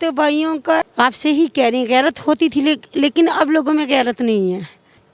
तो भाइयों का आपसे ही कह रही गैरत होती थी लेकिन अब लोगों में गैरत नहीं है।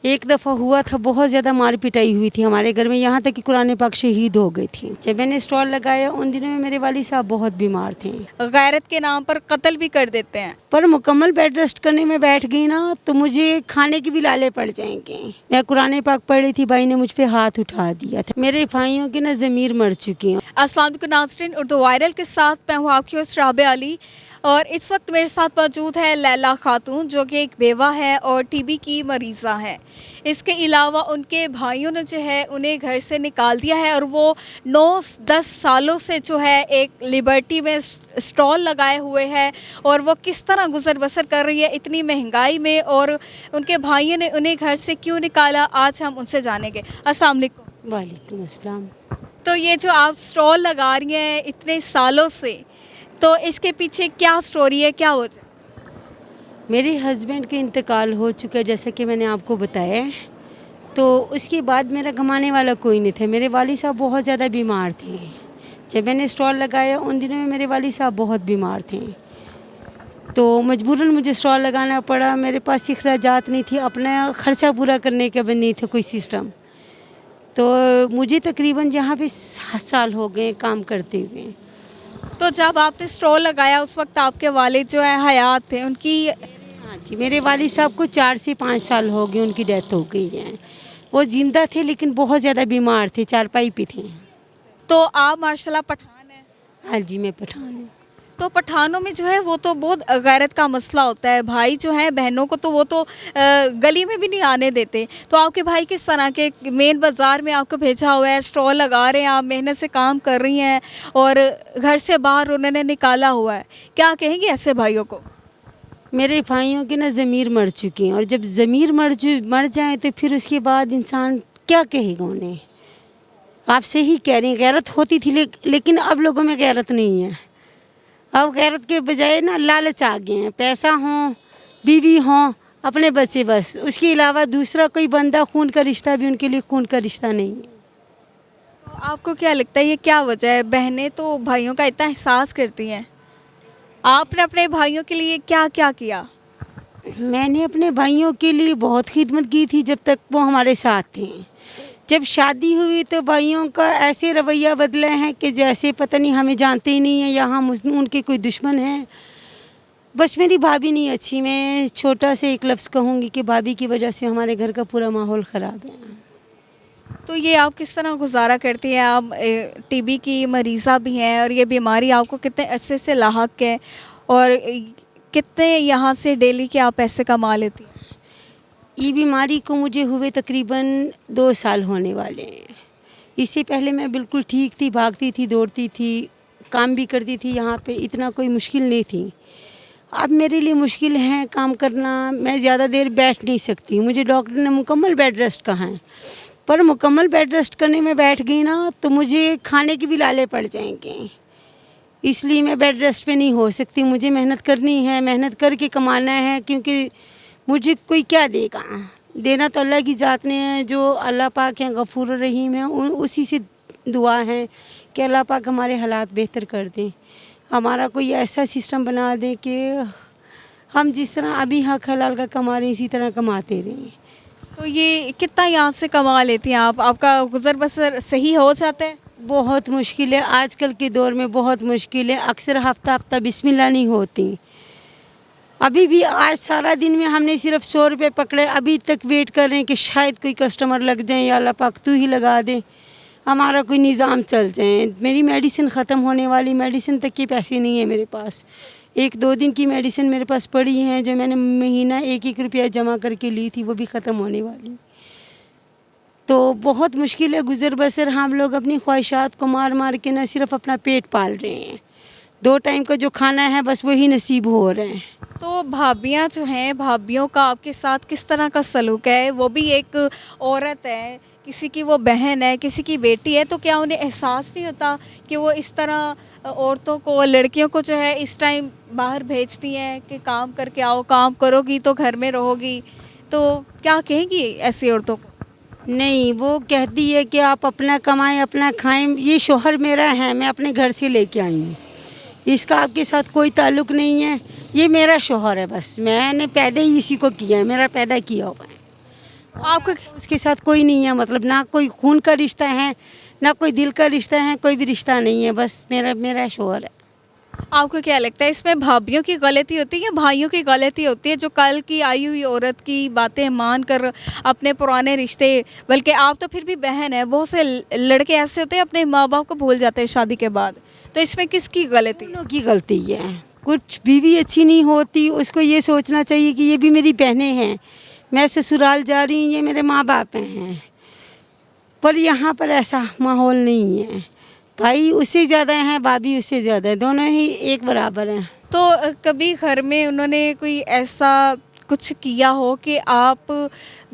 एक दफ़ा हुआ था, बहुत ज़्यादा मार पिटाई हुई थी हमारे घर में, यहाँ तक कि कुरान पाक शहीद हो गई थी। जब मैंने स्टॉल लगाया उन दिनों में मेरे वाली साहब बहुत बीमार थे। गैरत के नाम पर कत्ल भी कर देते हैं। पर मुकम्मल बेड रेस्ट करने में बैठ गई ना तो मुझे खाने की भी लाले पड़ जाएंगे। मैं कुरान पाक पढ़ रही थी, भाई ने मुझ पे हाथ उठा दिया था। मेरे भाइयों की ना ज़मीर मर चुकी है। अस्सलाम वालेकुम नाज़रीन, उर्दू वायरल के साथ मैं हूँ आपकी होस्ट राबिया अली और इस वक्त मेरे साथ मौजूद है लैला खातून जो कि एक बेवा है और टीबी की मरीज़ा है। इसके अलावा उनके भाइयों ने जो है उन्हें घर से निकाल दिया है और वो 9-10 सालों से जो है एक लिबर्टी में स्टॉल लगाए हुए हैं और वो किस तरह गुजर बसर कर रही है इतनी महंगाई में, और उनके भाइयों ने उन्हें घर से क्यों निकाला, आज हम उनसे जानेंगे। अस्सलाम वालेकुम। वालेकुम अस्सलाम। तो ये जो आप स्टॉल लगा रही हैं इतने सालों से, तो इसके पीछे क्या स्टोरी है, क्या वजह? मेरे हस्बैंड के इंतकाल हो चुका है जैसा कि मैंने आपको बताया, तो उसके बाद मेरा कमाने वाला कोई नहीं था। मेरे वाली साहब बहुत ज़्यादा बीमार थे। जब मैंने स्टॉल लगाया उन दिनों में मेरे वाली साहब बहुत बीमार थे, तो मजबूरन मुझे स्टॉल लगाना पड़ा। मेरे पास अखराजात नहीं थी, अपना ख़र्चा पूरा करने का भी नहीं था कोई सिस्टम। तो मुझे तकरीबन यहाँ पे 7 साल हो गए काम करते हुए। तो जब आपने स्टॉल लगाया उस वक्त आपके वालिद जो है हयात थे, उनकी? हाँ जी, मेरे वालिद साहब को 4 से 5 साल हो गए, उनकी डेथ हो गई है। वो जिंदा थे लेकिन बहुत ज़्यादा बीमार थे, चारपाई पे थे। तो आप माशाल्लाह पठान हैं। हाँ जी, मैं पठान हूँ। तो पठानों में जो है वो तो बहुत गैरत का मसला होता है। भाई जो है बहनों को तो वो तो गली में भी नहीं आने देते। तो आपके भाई किस तरह के मेन बाज़ार में आपको भेजा हुआ है, स्टॉल लगा रहे हैं, आप मेहनत से काम कर रही हैं और घर से बाहर उन्होंने निकाला हुआ है, क्या कहेंगे ऐसे भाइयों को? मेरे भाइयों की ना ज़मीर मर चुकी है, और जब ज़मीर मर जाए तो फिर उसके बाद इंसान क्या कहेगा उन्हें। आपसे ही कह रही गैरत होती थी लेकिन अब लोगों में गैरत नहीं है। अब गैरत के बजाय ना लालच आ गए हैं। पैसा हो, बीवी हो, अपने बच्चे, बस उसके अलावा दूसरा कोई बंदा खून का रिश्ता भी उनके लिए खून का रिश्ता नहीं है। तो आपको क्या लगता है ये क्या वजह है? बहनें तो भाइयों का इतना एहसास करती हैं, आपने अपने भाइयों के लिए क्या क्या किया? मैंने अपने भाइयों के लिए बहुत खिदमत की थी जब तक वो हमारे साथ थे। जब शादी हुई तो भाइयों का ऐसे रवैया बदला है कि जैसे पता नहीं हमें जानते ही नहीं है या हम उनके कोई दुश्मन हैं। बस मेरी भाभी नहीं अच्छी, मैं छोटा से एक लफ्ज़ कहूँगी कि भाभी की वजह से हमारे घर का पूरा माहौल ख़राब है। तो ये आप किस तरह गुजारा करती हैं? आप टीबी की मरीज़ा भी हैं और ये बीमारी आपको कितने अरसे से लाहक है और कितने यहाँ से डेली के आप पैसे कमा लेती हैं? ये बीमारी को मुझे हुए तकरीबन 2 साल होने वाले हैं। इससे पहले मैं बिल्कुल ठीक थी, भागती थी, दौड़ती थी, काम भी करती थी, यहाँ पे इतना कोई मुश्किल नहीं थी। अब मेरे लिए मुश्किल है काम करना, मैं ज़्यादा देर बैठ नहीं सकती। मुझे डॉक्टर ने मुकम्मल बेड रेस्ट कहा है, पर मुकम्मल बेड रेस्ट करने में बैठ गई ना तो मुझे खाने के भी लाले पड़ जाएंगे। इसलिए मैं बेड रेस्ट पे नहीं हो सकती। मुझे मेहनत करनी है, मेहनत करके कमाना है, क्योंकि मुझे कोई क्या देगा। देना तो अल्लाह की ज़ात ने है, जो अल्लाह पाक हैं गफूर रहीम है। उसी से दुआ है कि अल्लाह पाक हमारे हालात बेहतर कर दें, हमारा कोई ऐसा सिस्टम बना दें कि हम जिस तरह अभी हक हलाल का कमा रहे हैं इसी तरह कमाते रहें। तो ये कितना यहाँ से कमा लेती हैं आप? आपका गुजर बसर सही हो जाता है? बहुत मुश्किल है, आजकल के दौर में बहुत मुश्किल है। अक्सर हफ्ता हफ्ता बिस्मिल्लाह नहीं होती। अभी भी आज सारा दिन में हमने सिर्फ 100 रुपये पकड़े, अभी तक वेट कर रहे हैं कि शायद कोई कस्टमर लग जाए या अल्लाह पाक तू ही लगा दे, हमारा कोई निज़ाम चल जाए। मेरी मेडिसिन ख़त्म होने वाली, मेडिसिन तक के पैसे नहीं है मेरे पास। 1-2 दिन की मेडिसिन मेरे पास पड़ी हैं जो मैंने महीना 1-1 रुपया जमा करके ली थी, वो भी ख़त्म होने वाली। तो बहुत मुश्किल है गुज़र बसर। हम लोग अपनी ख्वाहिशात को मार मार के न सिर्फ अपना पेट पाल रहे हैं, 2 टाइम का जो खाना है बस वही नसीब हो रहे हैं। तो भाभियाँ जो हैं, भाभियों का आपके साथ किस तरह का सलूक है? वो भी एक औरत है, किसी की वो बहन है, किसी की बेटी है, तो क्या उन्हें एहसास नहीं होता कि वो इस तरह औरतों को, लड़कियों को जो है इस टाइम बाहर भेजती हैं कि काम करके आओ, काम करोगी तो घर में रहोगी? तो क्या कहेंगी ऐसी औरतों को? नहीं, वो कहती है कि आप अपना कमाएं, अपना खाएं। ये शोहर मेरा है, मैं अपने घर से लेके आई हूँ। इसका आपके साथ कोई ताल्लुक़ नहीं है, ये मेरा शौहर है, बस मैंने पैदा ही इसी को किया है, मेरा पैदा किया हुआ है। आपको उसके साथ कोई नहीं है, मतलब ना कोई खून का रिश्ता है, ना कोई दिल का रिश्ता है, कोई भी रिश्ता नहीं है, बस मेरा मेरा शौहर है। आपको क्या लगता है इसमें भाभीियों की गलती होती है या भाइयों की गलती होती है, जो कल की आई हुई औरत की बातें मान कर अपने पुराने रिश्ते, बल्कि आप तो फिर भी बहन है, बहुत से लड़के ऐसे होते हैं अपने माँ बाप को भूल जाते हैं शादी के बाद, तो इसमें किसकी गलती है? दोनों की गलती है। कुछ बीवी अच्छी नहीं होती, उसको ये सोचना चाहिए कि ये भी मेरी बहनें हैं, मैं ससुराल जा रही हूँ, ये मेरे माँ बाप हैं, पर यहाँ पर ऐसा माहौल नहीं है। भाई उससे ज़्यादा हैं, भाभी उससे ज़्यादा है, दोनों ही एक बराबर हैं। तो कभी घर में उन्होंने कोई ऐसा कुछ किया हो कि आप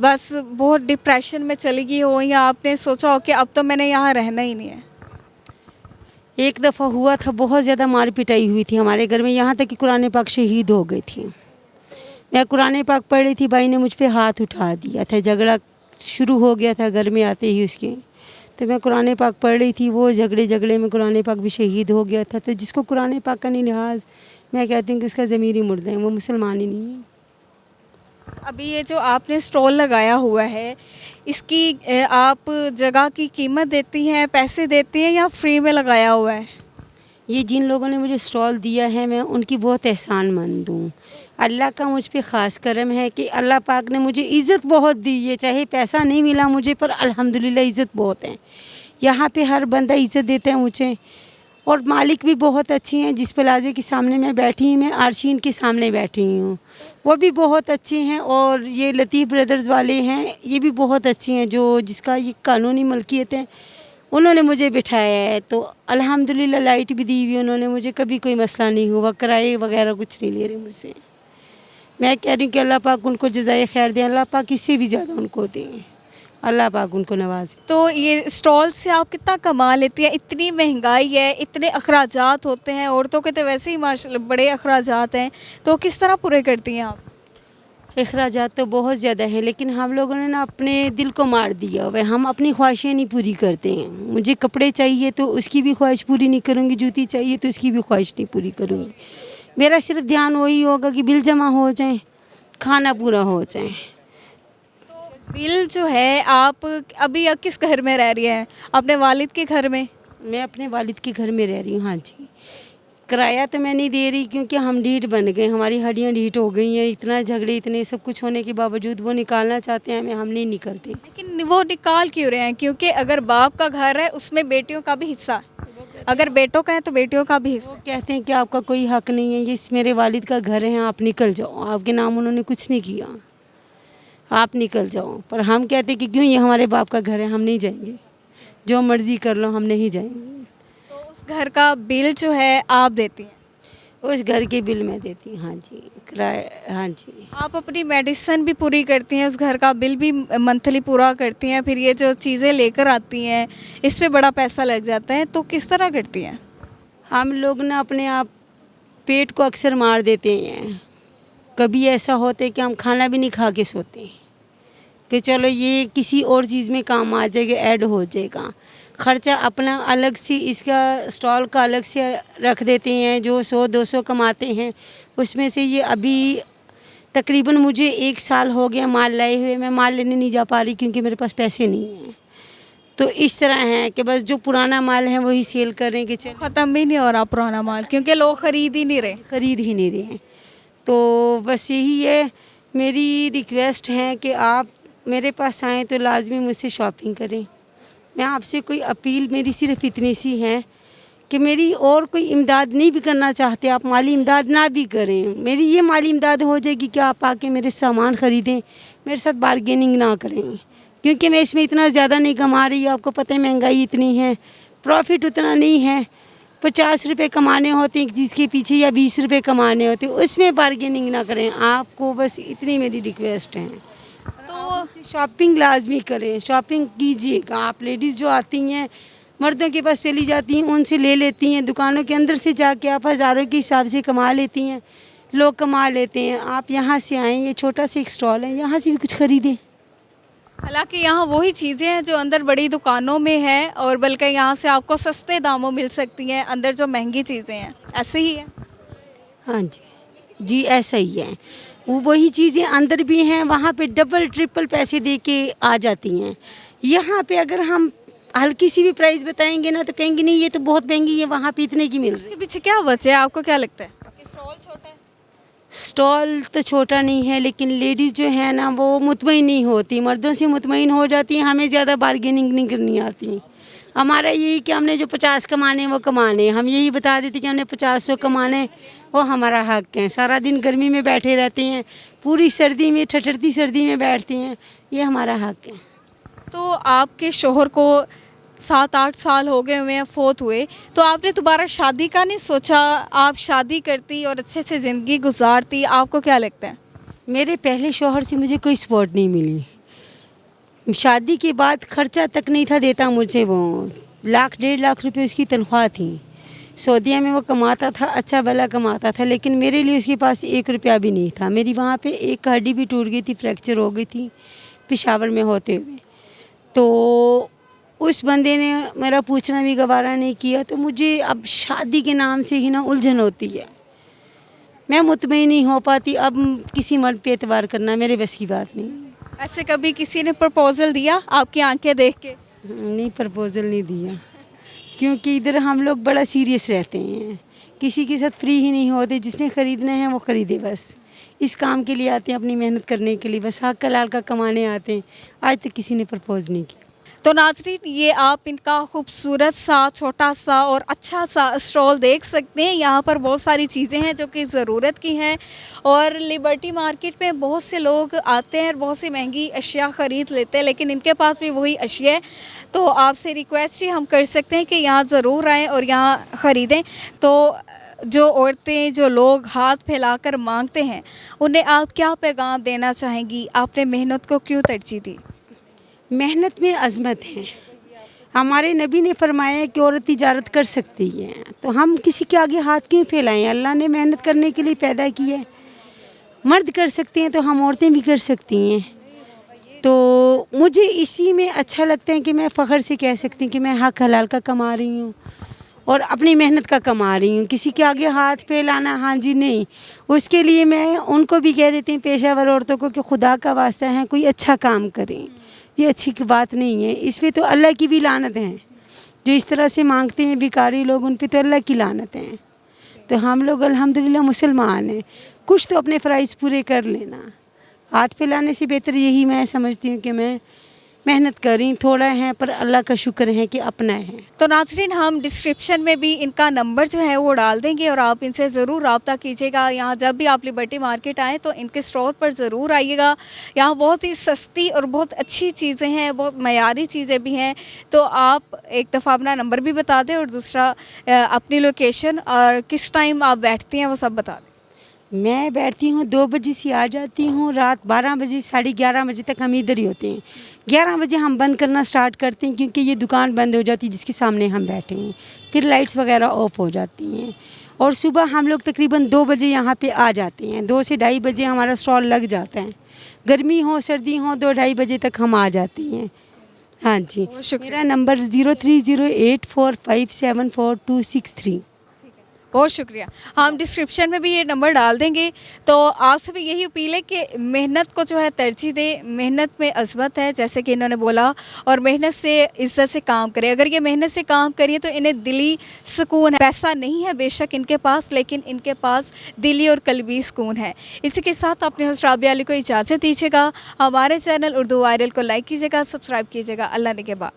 बस बहुत डिप्रेशन में चली गई हो, या आपने सोचा हो कि अब तो मैंने यहाँ रहना ही नहीं है? एक दफ़ा हुआ था, बहुत ज़्यादा मार पिटाई हुई थी हमारे घर में, यहाँ तक कि कुरान पाक शहीद हो गई थी। मैं कुरान पाक पढ़ रही थी, भाई ने मुझ पे हाथ उठा दिया था, झगड़ा शुरू हो गया था घर में आते ही उसके। तो मैं कुरान पाक पढ़ रही थी, वो झगड़े में कुरान पाक भी शहीद हो गया था। तो जिसको कुरान पाक का नहीं लिहाज, मैं कहती हूँ कि उसका ज़मीर ही मुर्दा है, वो मुसलमान ही नहीं है। अभी ये जो आपने स्टॉल लगाया हुआ है, इसकी आप जगह की कीमत देती हैं, पैसे देती हैं, या फ्री में लगाया हुआ है? ये जिन लोगों ने मुझे स्टॉल दिया है, मैं उनकी बहुत एहसानमंद हूँ। अल्लाह का मुझ पे ख़ास करम है कि अल्लाह पाक ने मुझे इज़्ज़त बहुत दी है, चाहे पैसा नहीं मिला मुझे, पर अल्हम्दुलिल्लाह इज़्ज़त बहुत है। यहाँ पे हर बंदा इज़्ज़त देता है मुझे, और मालिक भी बहुत अच्छी हैं। जिस प्लाजे के सामने मैं बैठी हूँ, मैं आरशीन के सामने बैठी हूँ, वो भी बहुत अच्छे हैं। और ये लतीफ़ ब्रदर्स वाले हैं, ये भी बहुत अच्छी हैं, जो जिसका ये कानूनी मलकियत है, उन्होंने मुझे बिठाया है। तो अल्हम्दुलिल्लाह लाइट भी दी हुई उन्होंने मुझे, कभी कोई मसला नहीं हुआ, किराए वगैरह कुछ नहीं ले रहे मुझसे। मैं कह रही हूँ कि अल्लाह पाक उनको जज़ाए खैर दें, अल्लाह पाक इससे भी ज़्यादा उनको दें, अल्लाह पाक उनको नवाजे। तो ये स्टॉल से आप कितना कमा लेती हैं? इतनी महंगाई है, इतने अखराजात होते हैं, औरतों के तो वैसे ही माशाल्लाह बड़े अखराजात हैं, तो किस तरह पूरे करती हैं आप? अखराजात तो बहुत ज़्यादा हैं, लेकिन हम लोगों ने ना अपने दिल को मार दिया हुआ है, हम अपनी ख्वाहिशें नहीं पूरी करते हैं। मुझे कपड़े चाहिए तो उसकी भी ख्वाहिश पूरी नहीं करूँगी, जूती चाहिए तो उसकी भी ख्वाहिश नहीं पूरी करूँगी। मेरा सिर्फ ध्यान वही होगा कि बिल जमा हो जाए, खाना पूरा हो जाए। बिल जो है, आप अभी किस घर में रह रही हैं? अपने वालिद के घर में? मैं अपने वालिद के घर में रह रही हूँ। हाँ जी, किराया तो मैं नहीं दे रही, क्योंकि हम ढीठ बन गए, हमारी हड्डियाँ ढीठ हो गई हैं। इतना झगड़े, इतने सब कुछ होने के बावजूद वो निकालना चाहते हैं हमें, हम नहीं निकलते। लेकिन वो निकाल क्यों रहे हैं? क्योंकि अगर बाप का घर है, उसमें बेटियों का भी हिस्सा है, अगर बेटों का है तो बेटियों का भी हिस्सा वो है। कहते हैं कि आपका कोई हक नहीं है, ये मेरे वालिद का घर है, आप निकल जाओ, आपके नाम उन्होंने कुछ नहीं किया, आप निकल जाओ। पर हम कहते हैं कि क्यों, ये हमारे बाप का घर है, हम नहीं जाएंगे, जो मर्ज़ी कर लो, हम नहीं जाएंगे। तो उस घर का बिल जो है आप देती हैं? उस घर के बिल मैं देती हूँ। हाँ जी, किराया। हाँ जी, आप अपनी मेडिसिन भी पूरी करती हैं, उस घर का बिल भी मंथली पूरा करती हैं, फिर ये जो चीज़ें लेकर आती हैं, इस पे बड़ा पैसा लग जाता है, तो किस तरह करती हैं? हम लोग ना अपने आप पेट को अक्सर मार देते हैं। कभी ऐसा होता है कि हम खाना भी नहीं खा के सोते हैं कि चलो ये किसी और चीज़ में काम आ जाएगा, ऐड हो जाएगा। खर्चा अपना अलग से, इसका स्टॉल का अलग से रख देते हैं, जो 100-200 कमाते हैं उसमें से। ये अभी तकरीबन मुझे 1 साल हो गया माल लाए हुए, मैं माल लेने नहीं जा पा रही क्योंकि मेरे पास पैसे नहीं हैं। तो इस तरह है कि बस जो पुराना माल है वही सेल कर रहे हैं कि चलो, ख़त्म भी नहीं हो रहा पुराना माल, क्योंकि लोग ख़रीद ही नहीं रहे। खरीद ही नहीं रहे हैं। तो बस यही है, मेरी रिक्वेस्ट है कि आप मेरे पास आएँ तो लाजमी मुझसे शॉपिंग करें। मैं आपसे कोई अपील मेरी सिर्फ इतनी सी है कि मेरी और कोई इमदाद नहीं भी करना चाहते, आप माली इमदाद ना भी करें, मेरी ये माली इमदाद हो जाएगी कि आप आके मेरे सामान ख़रीदें, मेरे साथ बारगेनिंग ना करें, क्योंकि मैं इसमें इतना ज़्यादा नहीं कमा रही। आपको पता है महंगाई इतनी है, प्रॉफिट उतना नहीं है। 50 रुपये कमाने होते हैं एक चीज़ के पीछे, या 20 रुपये कमाने होते हैं, उसमें बारगेनिंग ना करें। आपको बस इतनी मेरी रिक्वेस्ट है। तो शॉपिंग लाजमी करें, शॉपिंग कीजिएगा। आप लेडीज़ जो आती हैं, मर्दों के पास चली जाती हैं, उनसे ले लेती हैं, दुकानों के अंदर से जाके आप हज़ारों के हिसाब से कमा लेती हैं, लोग कमा लेते हैं। आप यहाँ से आएँ, ये छोटा सा एक स्टॉल है, यहाँ से भी कुछ ख़रीदें। हालांकि यहाँ वही चीज़ें हैं जो अंदर बड़ी दुकानों में है और बल्कि यहाँ से आपको सस्ते दामों मिल सकती हैं, अंदर जो महंगी चीज़ें हैं ऐसे ही है। हाँ जी, जी ऐसा ही है। वो वही चीज़ें अंदर भी हैं, वहाँ पे डबल ट्रिपल पैसे दे के आ जाती हैं। यहाँ पे अगर हम हल्की सी भी प्राइस बताएंगे ना तो कहेंगे नहीं ये तो बहुत महंगी है, वहाँ पे इतने की मिल रही है। इसके पीछे क्या वजह है, आपको क्या लगता है कि स्टॉल छोटा है? स्टॉल तो छोटा नहीं है, लेकिन लेडीज़ जो है ना वो मुतमईन नहीं होती, मर्दों से मुतमईन हो जाती हैं। हमें ज़्यादा बार्गेनिंग नहीं करनी आती। हमारा यही कि हमने जो 50 कमाने वो कमाने, हम यही बता देते कि हमने 50 कमाने, वो हमारा हक है। सारा दिन गर्मी में बैठे रहते हैं, पूरी सर्दी में ठठरती सर्दी में बैठते हैं, ये हमारा हक है। तो आपके शोहर को 7-8 साल हो गए हुए हैं फोत हुए, तो आपने दोबारा शादी का नहीं सोचा? आप शादी करती और अच्छे से ज़िंदगी गुजारती, आपको क्या लगता है? मेरे पहले शौहर से मुझे कोई सपोर्ट नहीं मिली। शादी के बाद खर्चा तक नहीं था देता मुझे। वो 1-1.5 लाख रुपए उसकी तनख्वाह थी। सऊदीया में वो कमाता था, अच्छा भला कमाता था, लेकिन मेरे लिए उसके पास 1 रुपया भी नहीं था। मेरी वहाँ पे एक हड्डी भी टूट गई थी, फ्रैक्चर हो गई थी पेशावर में होते हुए। तो उस बंदे ने मेरा पूछना भी गवारा नहीं किया। तो मुझे अब शादी के नाम से ही ना उलझन होती है, मैं मुतमईन नहीं हो पाती। अब किसी मर्द पे एतबार करना मेरे बस की बात नहीं। ऐसे कभी किसी ने प्रपोजल दिया आपकी आंखें देख के? नहीं, प्रपोजल नहीं दिया, क्योंकि इधर हम लोग बड़ा सीरियस रहते हैं। किसी के साथ फ्री ही नहीं होते, जिसने ख़रीदना है वो ख़रीदे। बस इस काम के लिए आते हैं, अपनी मेहनत करने के लिए, बस हक हलाल का कमाने आते हैं। आज तक किसी ने प्रपोज नहीं किया। तो नाज़रीन, ये आप इनका खूबसूरत सा छोटा सा और अच्छा सा स्टॉल देख सकते हैं। यहाँ पर बहुत सारी चीज़ें हैं जो कि ज़रूरत की हैं, और लिबर्टी मार्केट में बहुत से लोग आते हैं और बहुत सी महंगी अशिया ख़रीद लेते हैं, लेकिन इनके पास भी वही अशिया है। तो आपसे रिक्वेस्ट ही हम कर सकते हैं कि यहाँ ज़रूर आएँ और यहाँ ख़रीदें। तो जो औरतें, जो लोग हाथ फैलाकर मांगते हैं, उन्हें आप क्या पैगाम देना चाहेंगी? आपने मेहनत को क्यों तरजीह दी? मेहनत में अज़मत है। हमारे नबी ने फरमाया कि औरत तिजारत कर सकती है, तो हम किसी के आगे हाथ क्यों फैलाएं? अल्लाह ने मेहनत करने के लिए पैदा की है। मर्द कर सकते हैं तो हम औरतें भी कर सकती हैं। तो मुझे इसी में अच्छा लगता है कि मैं फ़ख्र से कह सकती हूँ कि मैं हक हलाल का कमा रही हूँ और अपनी मेहनत का कमा रही हूँ। किसी के आगे हाथ फैलाना, हाँ जी नहीं, उसके लिए मैं उनको भी कह देती हूँ, पेशावर औरतों को, कि खुदा का वास्ता है कोई अच्छा काम करें। ये अच्छी की बात नहीं है, इसमें तो अल्लाह की भी लानत है। जो इस तरह से मांगते हैं भिखारी लोग, उन पे तो अल्लाह की लानत है। तो हम लोग अल्हम्दुलिल्लाह मुसलमान हैं, कुछ तो अपने फ़राइज़ पूरे कर लेना। हाथ फैलाने से बेहतर यही मैं समझती हूँ कि मैं मेहनत कर रही, थोड़ा है पर अल्लाह का शुक्र है कि अपना है। तो नाज़रीन, हम डिस्क्रिप्शन में भी इनका नंबर जो है वो डाल देंगे और आप इनसे ज़रूर रब्ता कीजिएगा। यहाँ जब भी आप लिबर्टी मार्केट आएँ तो इनके स्टोर पर ज़रूर आइएगा। यहाँ बहुत ही सस्ती और बहुत अच्छी चीज़ें हैं, बहुत मयारी चीज़ें भी हैं। तो आप एक दफ़ा अपना नंबर भी बता दें और दूसरा अपनी लोकेशन और किस टाइम आप बैठती हैं वो सब बता दें। मैं बैठती हूँ 2 बजे से आ जाती हूँ, रात 12 बजे 11:30 बजे तक हम इधर ही होते हैं। 11 बजे हम बंद करना स्टार्ट करते हैं, क्योंकि ये दुकान बंद हो जाती है जिसके सामने हम बैठे हैं। फिर लाइट्स वगैरह ऑफ हो जाती हैं, और सुबह हम लोग तकरीबन 2 बजे यहाँ पे आ जाते हैं। 2 से 2:30 बजे हमारा स्टॉल लग जाता है। गर्मी हो सर्दी हो 2-2:30 बजे तक हम आ जाते हैं। हाँ जी, मेरा नंबर 03084574 263। बहुत शुक्रिया। हम डिस्क्रिप्शन में भी ये नंबर डाल देंगे। तो आपसे भी यही अपील है कि मेहनत को जो है तरजीह दें। मेहनत में अज़मत है, जैसे कि इन्होंने बोला, और मेहनत से, इज़्ज़त से काम करें। अगर ये मेहनत से काम करिए तो इन्हें दिली सुकून है। पैसा नहीं है बेशक इनके पास, लेकिन इनके पास दिली और कल्बी सुकून है। इसी के साथ अपने होस्ट राबिया अली को इजाज़त दीजिएगा। हमारे चैनल उर्दू वायरल को लाइक कीजिएगा, सब्सक्राइब कीजिएगा। अल्लाह ने के बाद।